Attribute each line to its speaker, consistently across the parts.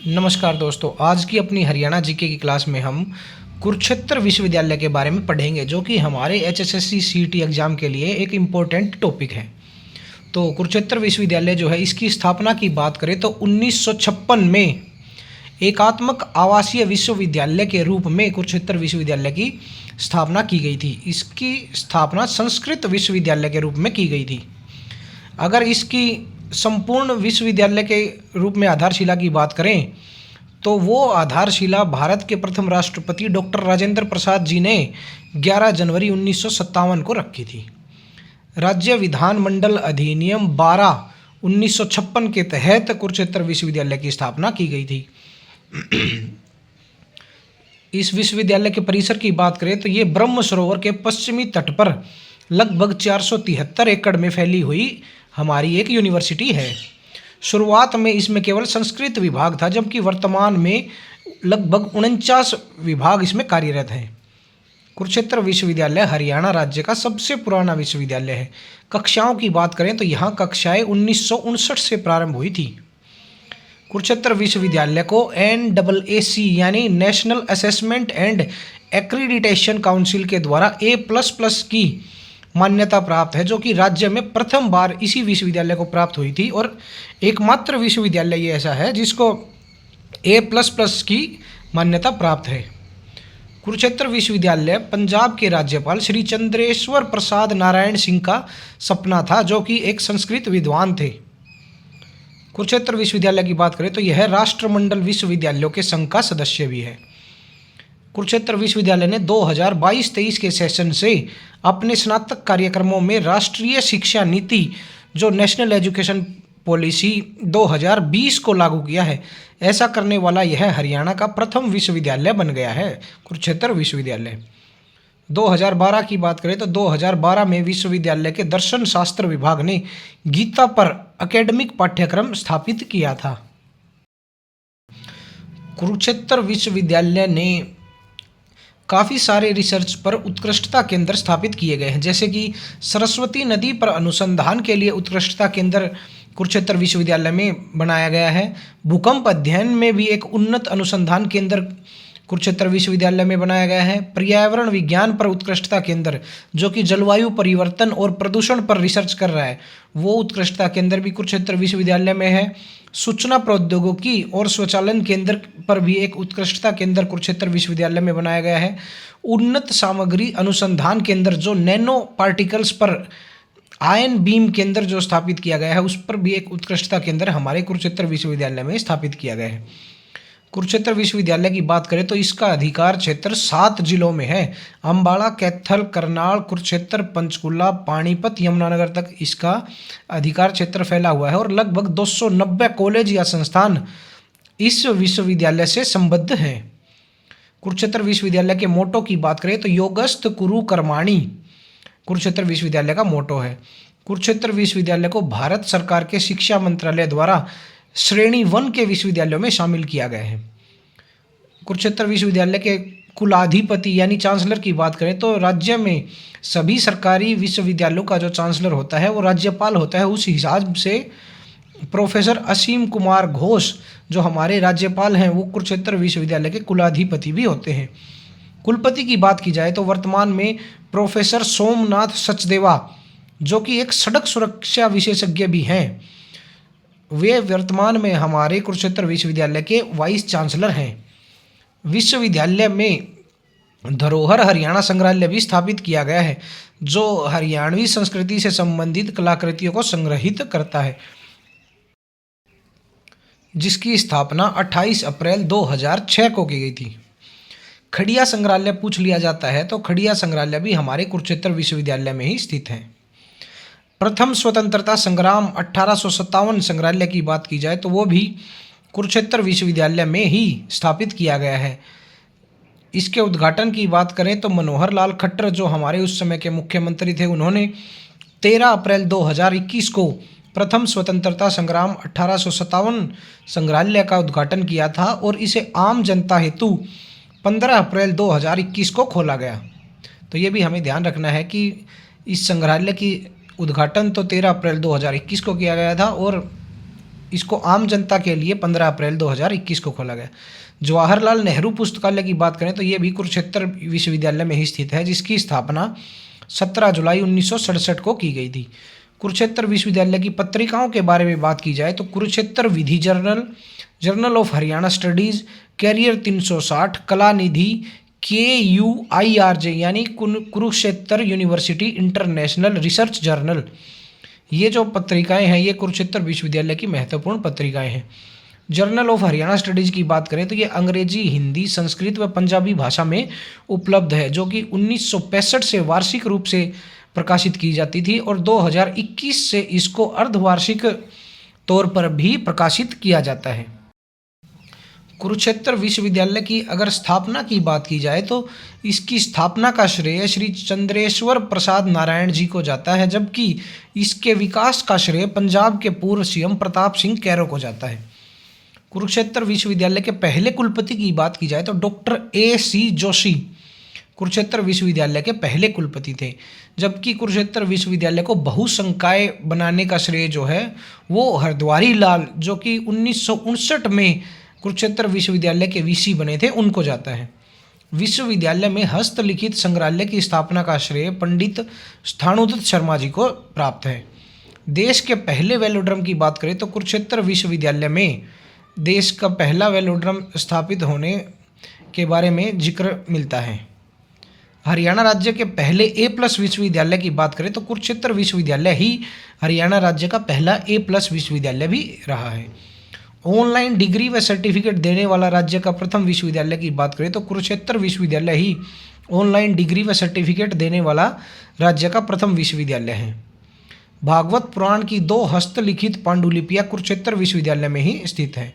Speaker 1: नमस्कार दोस्तों, आज की अपनी हरियाणा जीके की क्लास में हम कुरुक्षेत्र विश्वविद्यालय के बारे में पढ़ेंगे, जो कि हमारे एचएसएससी सीईटी एग्ज़ाम के लिए एक इम्पोर्टेंट टॉपिक है। तो कुरुक्षेत्र विश्वविद्यालय जो है, इसकी स्थापना की बात करें तो 1956 में एकात्मक आवासीय विश्वविद्यालय के रूप में कुरुक्षेत्र विश्वविद्यालय की स्थापना की गई थी। इसकी स्थापना संस्कृत विश्वविद्यालय के रूप में की गई थी। अगर इसकी संपूर्ण विश्वविद्यालय के रूप में आधारशिला की बात करें तो वो आधारशिला भारत के प्रथम राष्ट्रपति डॉक्टर राजेंद्र प्रसाद जी ने 11 जनवरी 1957 को रखी थी। राज्य विधानमंडल अधिनियम 12 1956 के तहत कुरुक्षेत्र विश्वविद्यालय की स्थापना की गई थी। इस विश्वविद्यालय के परिसर की बात करें तो ये ब्रह्म सरोवर के पश्चिमी तट पर लगभग 473 एकड़ में फैली हुई हमारी एक यूनिवर्सिटी है। शुरुआत में इसमें केवल संस्कृत विभाग था, जबकि वर्तमान में लगभग 49 विभाग इसमें कार्यरत हैं। कुरुक्षेत्र विश्वविद्यालय हरियाणा राज्य का सबसे पुराना विश्वविद्यालय है। कक्षाओं की बात करें तो यहाँ कक्षाएं 1959 से प्रारंभ हुई थी। कुरुक्षेत्र विश्वविद्यालय को NAAC यानी national assessment and accreditation council के द्वारा A++ की मान्यता प्राप्त है, जो कि राज्य में प्रथम बार इसी विश्वविद्यालय को प्राप्त हुई थी और एकमात्र विश्वविद्यालय ये ऐसा है जिसको A++ की मान्यता प्राप्त है। कुरुक्षेत्र विश्वविद्यालय पंजाब के राज्यपाल श्री चंद्रेश्वर प्रसाद नारायण सिंह का सपना था, जो कि एक संस्कृत विद्वान थे। कुरुक्षेत्र विश्वविद्यालय की बात करें तो यह राष्ट्रमंडल विश्वविद्यालयों के संघ का सदस्य भी है। कुरुक्षेत्र विश्वविद्यालय ने 2022-23 के सेशन से अपने स्नातक कार्यक्रमों में राष्ट्रीय शिक्षा नीति जो नेशनल एजुकेशन पॉलिसी 2020 को लागू किया है। ऐसा करने वाला यह हरियाणा का प्रथम विश्वविद्यालय बन गया है। कुरुक्षेत्र विश्वविद्यालय 2012 की बात करें तो 2012 में विश्वविद्यालय के दर्शन शास्त्र विभाग ने गीता पर एकेडमिक पाठ्यक्रम स्थापित किया था। कुरुक्षेत्र विश्वविद्यालय ने काफ़ी सारे रिसर्च पर उत्कृष्टता केंद्र स्थापित किए गए हैं, जैसे कि सरस्वती नदी पर अनुसंधान के लिए उत्कृष्टता केंद्र कुरुक्षेत्र विश्वविद्यालय में बनाया गया है। भूकंप अध्ययन में भी एक उन्नत अनुसंधान केंद्र कुरुक्षेत्र विश्वविद्यालय में बनाया गया है। पर्यावरण विज्ञान पर उत्कृष्टता केंद्र जो कि जलवायु परिवर्तन और प्रदूषण पर रिसर्च कर रहा है, वो उत्कृष्टता केंद्र भी कुरुक्षेत्र विश्वविद्यालय में है। सूचना प्रौद्योगिकी और स्वचालन केंद्र पर भी एक उत्कृष्टता केंद्र कुरुक्षेत्र विश्वविद्यालय में बनाया गया है। उन्नत सामग्री अनुसंधान केंद्र जो नैनो पार्टिकल्स पर आयन बीम केंद्र जो स्थापित किया गया है, उस पर भी एक उत्कृष्टता केंद्र हमारे कुरुक्षेत्र विश्वविद्यालय में स्थापित किया गया है। कुरुक्षेत्र विश्वविद्यालय की बात करें तो इसका अधिकार क्षेत्र 7 जिलों में है। अम्बाला, कैथल, करनाल, कुरुक्षेत्र, पंचकुला, पानीपत, यमुनानगर तक इसका अधिकार क्षेत्र फैला हुआ है और लगभग 290 कॉलेज या संस्थान इस विश्वविद्यालय से संबद्ध हैं। कुरुक्षेत्र विश्वविद्यालय के मोटो की बात करें तो योगस्थ कुरु कर्माणि कुरुक्षेत्र विश्वविद्यालय का मोटो है। कुरुक्षेत्र विश्वविद्यालय को भारत सरकार के शिक्षा मंत्रालय द्वारा श्रेणी 1 के विश्वविद्यालयों में शामिल किया गया है। कुरुक्षेत्र विश्वविद्यालय के कुलाधिपति यानी चांसलर की बात करें तो राज्य में सभी सरकारी विश्वविद्यालयों का जो चांसलर होता है वो राज्यपाल होता है। उस हिसाब से प्रोफेसर असीम कुमार घोष जो हमारे राज्यपाल हैं, वो कुरुक्षेत्र विश्वविद्यालय के कुलाधिपति भी होते हैं। कुलपति की बात की जाए तो वर्तमान में प्रोफेसर सोमनाथ सचदेवा जो कि एक सड़क सुरक्षा विशेषज्ञ भी हैं, वे वर्तमान में हमारे कुरुक्षेत्र विश्वविद्यालय के वाइस चांसलर हैं। विश्वविद्यालय में धरोहर हरियाणा संग्रहालय भी स्थापित किया गया है, जो हरियाणवी संस्कृति से संबंधित कलाकृतियों को संग्रहित करता है, जिसकी स्थापना 28 अप्रैल 2006 को की गई थी। खड़िया संग्रहालय पूछ लिया जाता है तो खड़िया संग्रहालय भी हमारे कुरुक्षेत्र विश्वविद्यालय में ही स्थित है। प्रथम स्वतंत्रता संग्राम 1857 संग्रहालय की बात की जाए तो वो भी कुरुक्षेत्र विश्वविद्यालय में ही स्थापित किया गया है। इसके उद्घाटन की बात करें तो मनोहर लाल खट्टर जो हमारे उस समय के मुख्यमंत्री थे, उन्होंने 13 अप्रैल 2021 को प्रथम स्वतंत्रता संग्राम 1857 संग्रहालय का उद्घाटन किया था और इसे आम जनता हेतु 15 अप्रैल 2021 को खोला गया। तो ये भी हमें ध्यान रखना है कि इस संग्रहालय की उद्घाटन तो 13 अप्रैल 2021 को किया गया था और इसको आम जनता के लिए 15 अप्रैल 2021 को खोला गया। जवाहरलाल नेहरू पुस्तकालय की बात करें तो ये भी कुरुक्षेत्र विश्वविद्यालय में ही स्थित है, जिसकी स्थापना 17 जुलाई 1967 को की गई थी। कुरुक्षेत्र विश्वविद्यालय की पत्रिकाओं के बारे में बात की जाए तो Kurukshetra Vidhi journal, journal of Haryana studies, career 360, Kala Nidhi, KUIRJ यानी Kurukshetra university international research journal, ये जो पत्रिकाएं हैं ये कुरुक्षेत्र विश्वविद्यालय की महत्वपूर्ण पत्रिकाएं हैं। जर्नल ऑफ हरियाणा स्टडीज़ की बात करें तो ये अंग्रेजी, हिंदी, संस्कृत व पंजाबी भाषा में उपलब्ध है, जो कि 1965 से वार्षिक रूप से प्रकाशित की जाती थी और 2021 से इसको अर्धवार्षिक तौर पर भी प्रकाशित किया जाता है। कुरुक्षेत्र विश्वविद्यालय की अगर स्थापना की बात की जाए तो इसकी स्थापना का श्रेय श्री चंद्रेश्वर प्रसाद नारायण जी को जाता है, जबकि इसके विकास का श्रेय पंजाब के पूर्व सीएम प्रताप सिंह कैरो को जाता है। कुरुक्षेत्र विश्वविद्यालय के पहले कुलपति की बात की जाए तो डॉक्टर AC जोशी कुरुक्षेत्र विश्वविद्यालय के पहले कुलपति थे, जबकि कुरुक्षेत्र विश्वविद्यालय को बहुसंकाय बनाने का श्रेय जो है वो हरद्वारी लाल, जो कि 1959 में कुरुक्षेत्र विश्वविद्यालय के VC बने थे, उनको जाता है। विश्वविद्यालय में हस्तलिखित संग्रहालय की स्थापना का श्रेय पंडित स्थाणुदत्त शर्मा जी को प्राप्त है। देश के पहले वेलोड्रम की बात करें तो कुरुक्षेत्र विश्वविद्यालय में देश का पहला वेलोड्रम स्थापित होने के बारे में जिक्र मिलता है। हरियाणा राज्य के पहले A+ विश्वविद्यालय की बात करें तो कुरुक्षेत्र विश्वविद्यालय ही हरियाणा राज्य का पहला A+ विश्वविद्यालय भी रहा है। ऑनलाइन डिग्री व सर्टिफिकेट देने वाला राज्य का प्रथम विश्वविद्यालय की बात करें तो कुरुक्षेत्र विश्वविद्यालय ही ऑनलाइन डिग्री व सर्टिफिकेट देने वाला राज्य का प्रथम विश्वविद्यालय है। भागवत पुराण की 2 हस्तलिखित पांडुलिपियां कुरुक्षेत्र विश्वविद्यालय में ही स्थित है।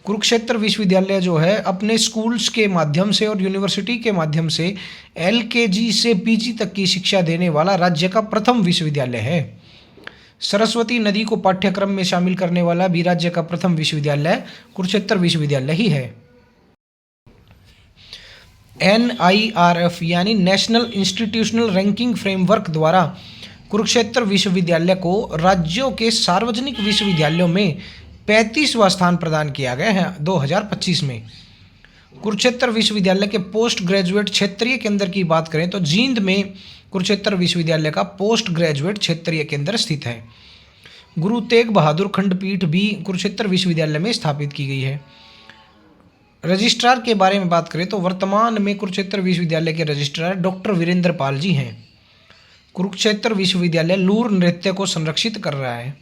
Speaker 1: कुरुक्षेत्र विश्वविद्यालय जो है अपने स्कूल्स के माध्यम से और यूनिवर्सिटी के माध्यम से LKG से PG तक की शिक्षा देने वाला राज्य का प्रथम विश्वविद्यालय है। सरस्वती नदी को पाठ्यक्रम में शामिल करने वाला भी राज्य का प्रथम विश्वविद्यालय कुरुक्षेत्र विश्वविद्यालय ही है। NIRF यानी नेशनल इंस्टीट्यूशनल रैंकिंग फ्रेमवर्क द्वारा कुरुक्षेत्र विश्वविद्यालय को राज्यों के सार्वजनिक विश्वविद्यालयों में 35वां स्थान प्रदान किया गया है 2025 में। कुरुक्षेत्र विश्वविद्यालय के पोस्ट ग्रेजुएट क्षेत्रीय केंद्र की बात करें तो जींद में कुरुक्षेत्र विश्वविद्यालय का पोस्ट ग्रेजुएट क्षेत्रीय केंद्र स्थित है। गुरु तेग बहादुर खंडपीठ भी कुरुक्षेत्र विश्वविद्यालय में स्थापित की गई है। रजिस्ट्रार के बारे में बात करें तो वर्तमान में कुरुक्षेत्र विश्वविद्यालय के रजिस्ट्रार डॉक्टर वीरेंद्र पाल जी हैं। कुरुक्षेत्र विश्वविद्यालय लूर नृत्य को संरक्षित कर रहा है।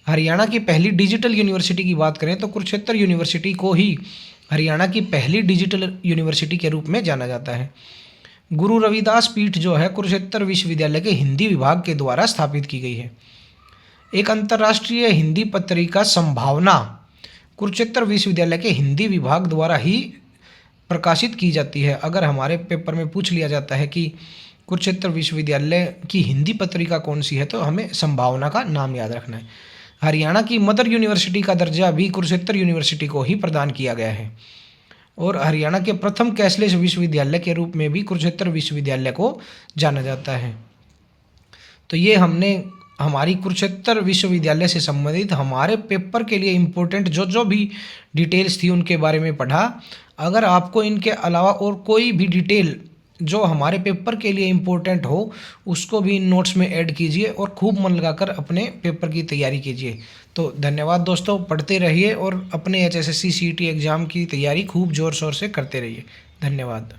Speaker 1: हरियाणा की पहली डिजिटल यूनिवर्सिटी की बात करें तो कुरुक्षेत्र यूनिवर्सिटी को ही हरियाणा की पहली डिजिटल यूनिवर्सिटी के रूप में जाना जाता है। गुरु रविदास पीठ जो है कुरुक्षेत्र विश्वविद्यालय के हिंदी विभाग के द्वारा स्थापित की गई है। एक अंतर्राष्ट्रीय हिंदी पत्रिका संभावना कुरुक्षेत्र विश्वविद्यालय के हिंदी विभाग द्वारा ही प्रकाशित की जाती है। अगर हमारे पेपर में पूछ लिया जाता है कि कुरुक्षेत्र विश्वविद्यालय की हिंदी पत्रिका कौन सी है तो हमें संभावना का नाम याद रखना है। हरियाणा की मदर यूनिवर्सिटी का दर्जा भी कुरुक्षेत्र यूनिवर्सिटी को ही प्रदान किया गया है और हरियाणा के प्रथम कैशलेस विश्वविद्यालय के रूप में भी कुरुक्षेत्र विश्वविद्यालय को जाना जाता है। तो ये हमने हमारी कुरुक्षेत्र विश्वविद्यालय से संबंधित हमारे पेपर के लिए इम्पोर्टेंट जो भी डिटेल्स थी उनके बारे में पढ़ा। अगर आपको इनके अलावा और कोई भी डिटेल जो हमारे पेपर के लिए इम्पोर्टेंट हो उसको भी नोट्स में ऐड कीजिए और खूब मन लगाकर अपने पेपर की तैयारी कीजिए। तो धन्यवाद दोस्तों, पढ़ते रहिए और अपने HSSC CET एग्ज़ाम की तैयारी खूब ज़ोर शोर से करते रहिए। धन्यवाद।